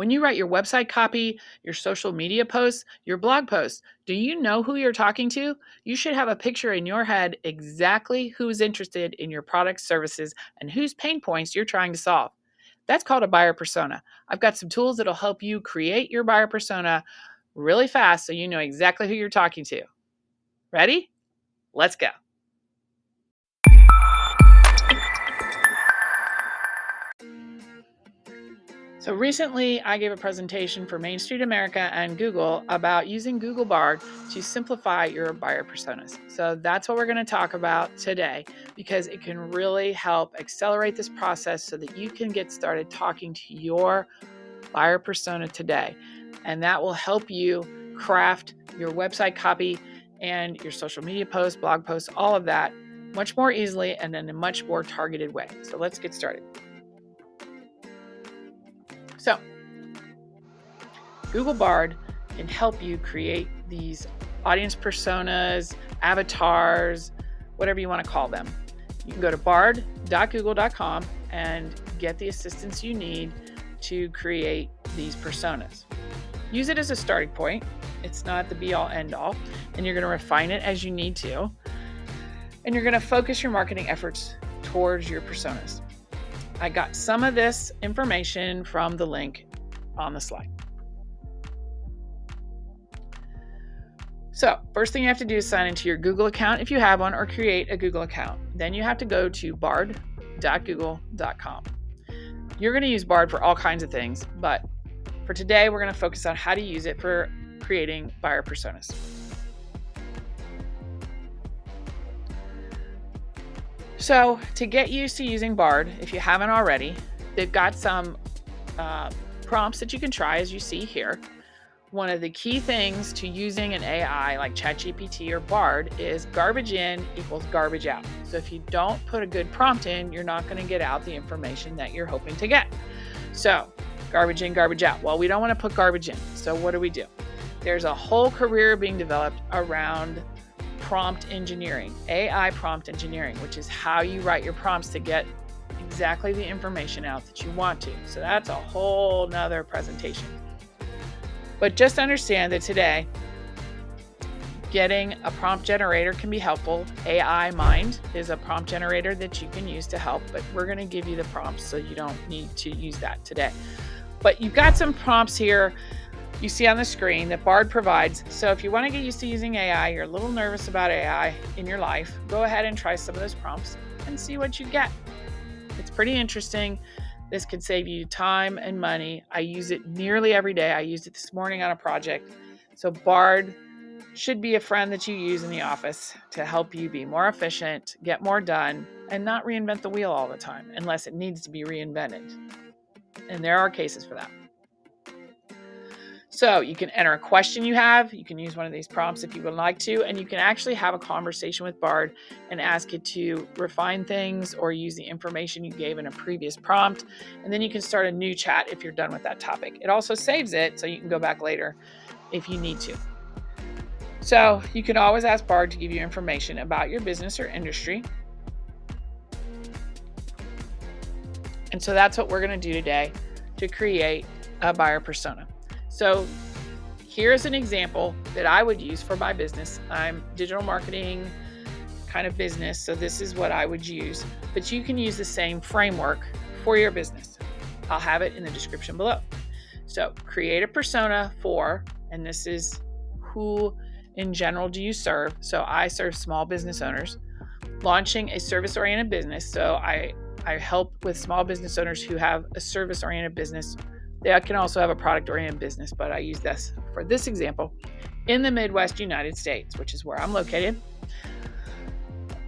When you write your website copy, your social media posts, your blog posts, do you know who you're talking to? You should have a picture in your head exactly who's interested in your products, services, and whose pain points you're trying to solve. That's called a buyer persona. I've got some tools that'll help you create your buyer persona really fast so you know exactly who you're talking to. Ready? Let's go. So recently, I gave a presentation for Main Street America and Google about using Google Bard to simplify your buyer personas. So that's what we're going to talk about today because it can really help accelerate this process so that you can get started talking to your buyer persona today. And that will help you craft your website copy and your social media posts, blog posts, all of that much more easily and in a much more targeted way. So let's get started. So, Google Bard can help you create these audience personas, avatars, whatever you want to call them. You can go to bard.google.com and get the assistance you need to create these personas. Use it as a starting point. It's not the be-all, end-all, and you're going to refine it as you need to. And you're going to focus your marketing efforts towards your personas. I got some of this information from the link on the slide. So, first thing you have to do is sign into your Google account if you have one, or create a Google account. Then you have to go to bard.google.com. You're going to use Bard for all kinds of things, but for today, we're going to focus on how to use it for creating buyer personas. So to get used to using Bard, if you haven't already, they've got some prompts that you can try as you see here. One of the key things to using an AI like ChatGPT or Bard is garbage in equals garbage out. So if you don't put a good prompt in, you're not going to get out the information that you're hoping to get. So garbage in, garbage out. Well, we don't want to put garbage in. So what do? There's a whole career being developed around prompt engineering, AI prompt engineering, which is how you write your prompts to get exactly the information out that you want to. So that's a whole nother presentation. But just understand that today, getting a prompt generator can be helpful. AI Mind is a prompt generator that you can use to help, but we're going to give you the prompts so you don't need to use that today. But you've got some prompts here you see on the screen that Bard provides. So if you want to get used to using AI, you're a little nervous about AI in your life, go ahead and try some of those prompts and see what you get. It's pretty interesting. This could save you time and money. I use it nearly every day. I used it this morning on a project. So Bard should be a friend that you use in the office to help you be more efficient, get more done, and not reinvent the wheel all the time unless it needs to be reinvented. And there are cases for that. So you can enter a question you have. You can use one of these prompts if you would like to, and you can actually have a conversation with Bard and ask it to refine things or use the information you gave in a previous prompt. And then you can start a new chat if you're done with that topic. It also saves it so you can go back later if you need to. So you can always ask Bard to give you information about your business or industry. And so that's what we're going to do today to create a buyer persona. So here's an example that I would use for my business. I'm digital marketing kind of business, so this is what I would use. But you can use the same framework for your business. I'll have it in the description below. So create a persona for, and this is who in general do you serve. So I serve small business owners. Launching a service-oriented business. So I help with small business owners who have a service-oriented business. They can also have a product-oriented business, but I use this for this example in the Midwest United States, which is where I'm located.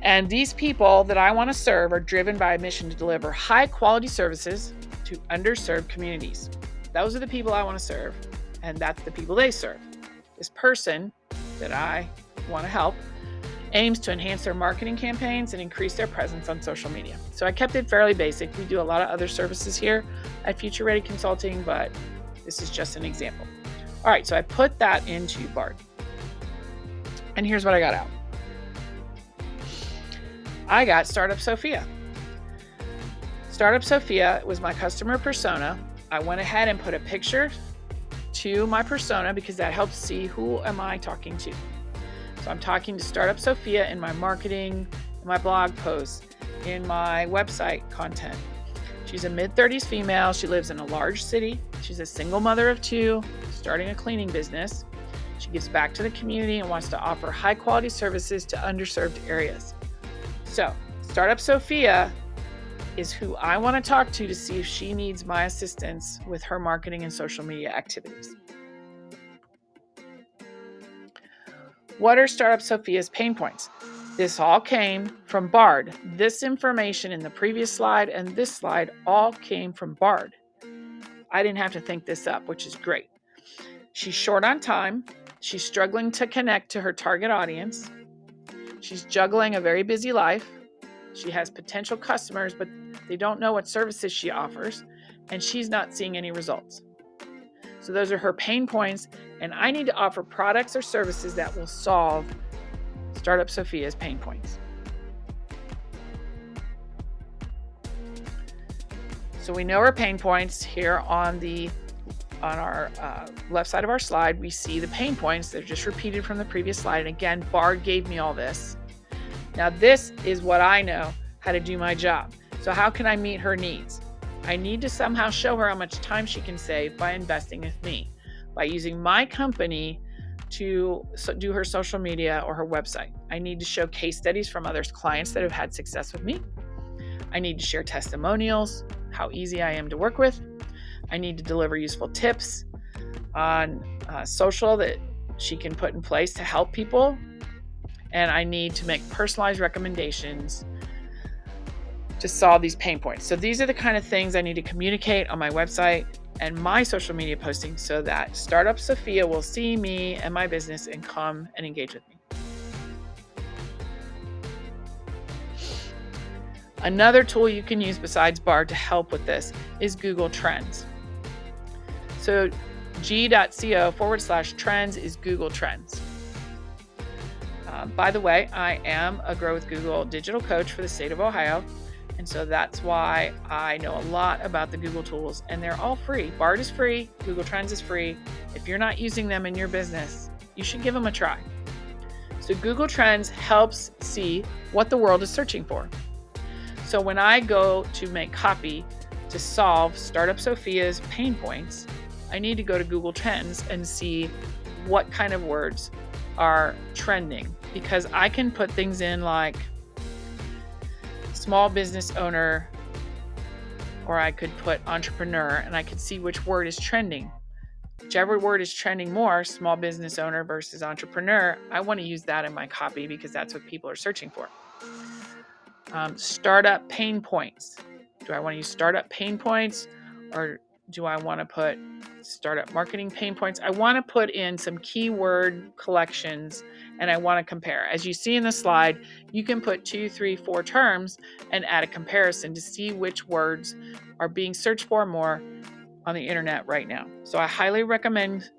And these people that I want to serve are driven by a mission to deliver high-quality services to underserved communities. Those are the people I want to serve, and that's the people they serve. This person that I want to help aims to enhance their marketing campaigns and increase their presence on social media. So I kept it fairly basic. We do a lot of other services here at Future Ready Consulting, but this is just an example. All right, so I put that into Bard. And here's what I got out. I got Startup Sophia. Startup Sophia was my customer persona. I went ahead and put a picture to my persona because that helps see who am I talking to. So I'm talking to Startup Sophia in my marketing, in my blog posts, in my website content. She's a mid-30s female. She lives in a large city. She's a single mother of 2, starting a cleaning business. She gives back to the community and wants to offer high-quality services to underserved areas. So Startup Sophia is who I want to talk to see if she needs my assistance with her marketing and social media activities. What are Startup Sophia's pain points? This all came from Bard. This information in the previous slide and this slide all came from Bard. I didn't have to think this up, which is great. She's short on time. She's struggling to connect to her target audience. She's juggling a very busy life. She has potential customers, but they don't know what services she offers, and she's not seeing any results. So those are her pain points, and I need to offer products or services that will solve Startup Sophia's pain points. So we know our pain points here on our left side of our slide. We see the pain points. They're just repeated from the previous slide. And again, Bard gave me all this. Now this is what I know how to do my job. So how can I meet her needs? I need to somehow show her how much time she can save by investing with me, by using my company to do her social media or her website. I need to show case studies from other clients that have had success with me. I need to share testimonials, how easy I am to work with. I need to deliver useful tips on social that she can put in place to help people. And I need to make personalized recommendations to solve these pain points. So these are the kind of things I need to communicate on my website and my social media posting so that Startup Sophia will see me and my business and come and engage with me. Another tool you can use besides Bard to help with this is Google Trends. So g.co/trends is Google Trends. By the way, I am a Grow with Google digital coach for the state of Ohio. And so that's why I know a lot about the Google tools, and they're all free. Bard is free. Google Trends is free. If you're not using them in your business, you should give them a try. So Google Trends helps see what the world is searching for. So when I go to make copy to solve Startup Sophia's pain points, I need to go to Google Trends and see what kind of words are trending, because I can put things in like small business owner, or I could put entrepreneur, and I could see which word is trending. Whichever word is trending more, small business owner versus entrepreneur, I want to use that in my copy because that's what people are searching for. Startup pain points. Do I want to use startup pain points, or do I want to put startup marketing pain points? I want to put in some keyword collections, and I want to compare. As you see in the slide, you can put 2, 3, 4 terms and add a comparison to see which words are being searched for more on the internet right now. So I highly recommend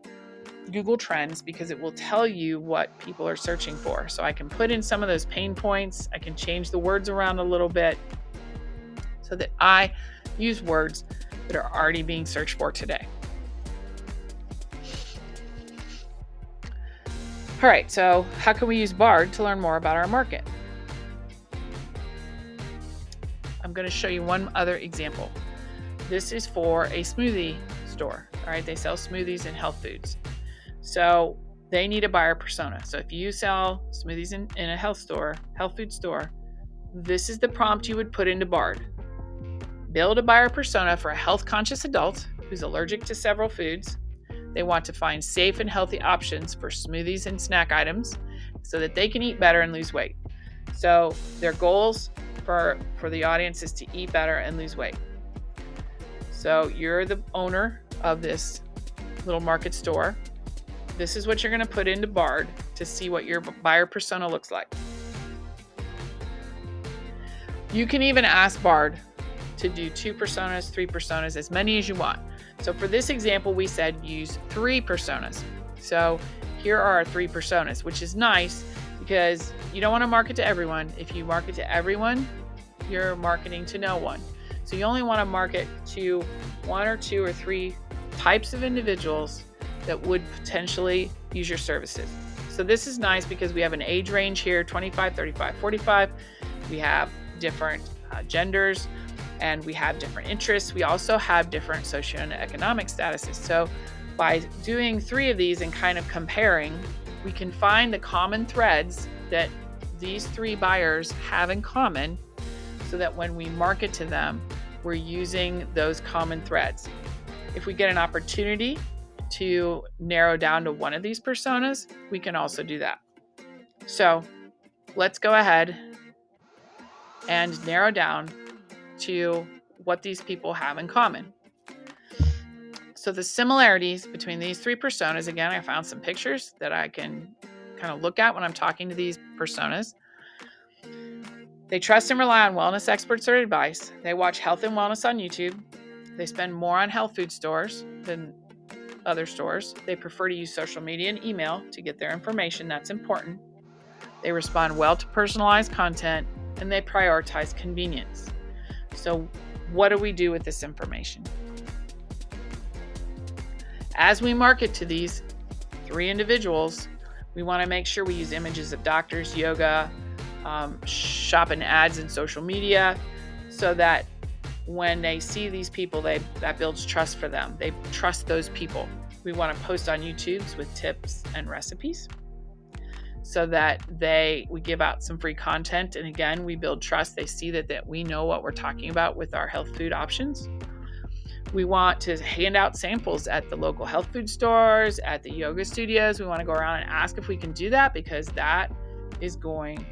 Google Trends because it will tell you what people are searching for. So I can put in some of those pain points. I can change the words around a little bit so that I use words that are already being searched for today. All right, so how can we use Bard to learn more about our market? I'm going to show you one other example. This is for a smoothie store. All right, they sell smoothies and health foods. So they need a buyer persona. So if you sell smoothies in a health food store, this is the prompt you would put into Bard. Build a buyer persona for a health-conscious adult who's allergic to several foods. They want to find safe and healthy options for smoothies and snack items so that they can eat better and lose weight. So their goals for the audience is to eat better and lose weight. So you're the owner of this little market store. This is what you're going to put into Bard to see what your buyer persona looks like. You can even ask Bard to do 2 personas, 3 personas, as many as you want. So for this example, we said use 3 personas. So here are our 3 personas, which is nice because you don't want to market to everyone. If you market to everyone, you're marketing to no one. So So you only want to market to 1 or 2 or 3 types of individuals that would potentially use your services. So this is nice because we have an age range here, 25, 35, 45. We have different genders, and we have different interests. We also have different socioeconomic statuses. So by doing 3 of these and kind of comparing, we can find the common threads that these 3 buyers have in common, so that when we market to them, we're using those common threads. If we get an opportunity to narrow down to one of these personas, we can also do that. So let's go ahead and narrow down to what these people have in common. So the similarities between these 3 personas, again, I found some pictures that I can kind of look at when I'm talking to these personas. They trust and rely on wellness experts or advice. They watch health and wellness on YouTube. They spend more on health food stores than other stores. They prefer to use social media and email to get their information. That's important. They respond well to personalized content, and they prioritize convenience. So what do we do with this information? As we market to these 3 individuals, we want to make sure we use images of doctors, yoga, shopping ads in social media, so that when they see these people, that builds trust for them. They trust those people. We want to post on YouTubes with tips and recipes, so that we give out some free content. And again, we build trust. They see that we know what we're talking about with our health food options. We want to hand out samples at the local health food stores, at the yoga studios. We want to go around and ask if we can do that, because that is going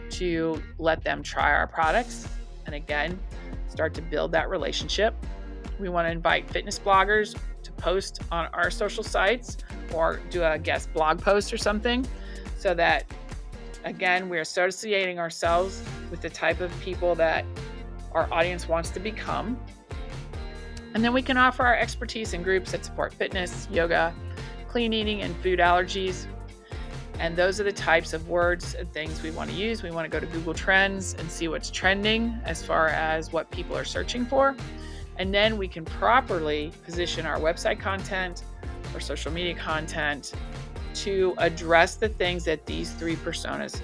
to let them try our products and again start to build that relationship. We want to invite fitness bloggers to post on our social sites or do a guest blog post or something, so that again we're associating ourselves with the type of people that our audience wants to become. And then we can offer our expertise in groups that support fitness, yoga, clean eating, and food allergies. And those are the types of words and things we want to use. We want to go to Google Trends and see what's trending as far as what people are searching for. And then we can properly position our website content or social media content to address the things that these 3 personas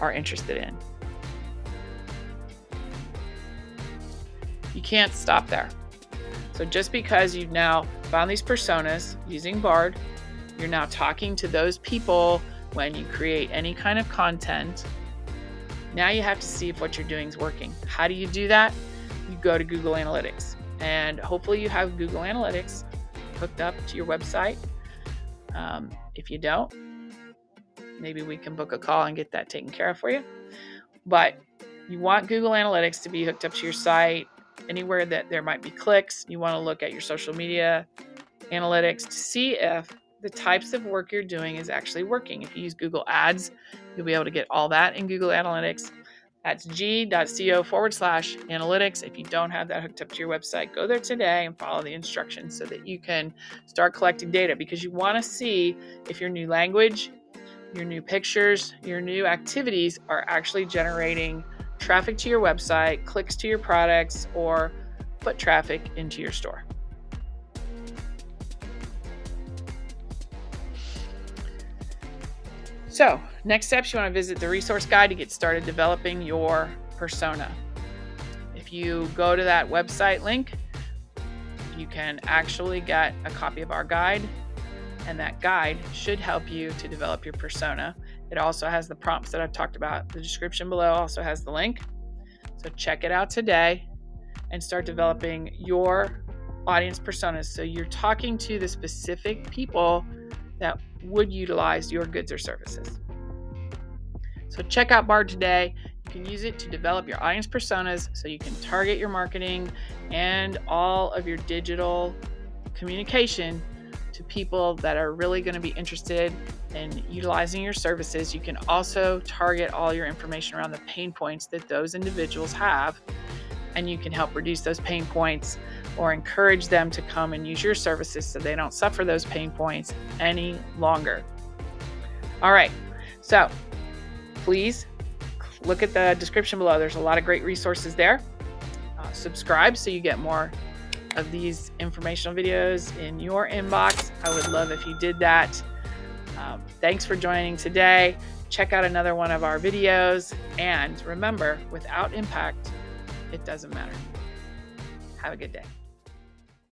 are interested in. You can't stop there. So just because you've now found these personas using Bard, you're now talking to those people when you create any kind of content. Now you have to see if what you're doing is working. How do you do that? You go to Google Analytics, and hopefully you have Google Analytics hooked up to your website. If you don't, maybe we can book a call and get that taken care of for you. But you want Google Analytics to be hooked up to your site. Anywhere that there might be clicks, you want to look at your social media analytics to see if the types of work you're doing is actually working. If you use Google Ads, you'll be able to get all that in Google Analytics. That's g.co/analytics. If you don't have that hooked up to your website, go there today and follow the instructions so that you can start collecting data, because you want to see if your new language, your new pictures, your new activities are actually generating traffic to your website, clicks to your products, or foot traffic into your store. So, next steps, you want to visit the resource guide to get started developing your persona. If you go to that website link, you can actually get a copy of our guide, and that guide should help you to develop your persona. It also has the prompts that I've talked about. The description below also has the link. So check it out today and start developing your audience personas, so you're talking to the specific people that would utilize your goods or services. So check out Bard today. You can use it to develop your audience personas so you can target your marketing and all of your digital communication to people that are really going to be interested in utilizing your services. You can also target all your information around the pain points that those individuals have, and you can help reduce those pain points or encourage them to come and use your services so they don't suffer those pain points any longer. All right, so please look at the description below. There's a lot of great resources there. subscribe so you get more of these informational videos in your inbox. I would love if you did that. Thanks for joining today. Check out another one of our videos. And remember, without impact, it doesn't matter. Have a good day.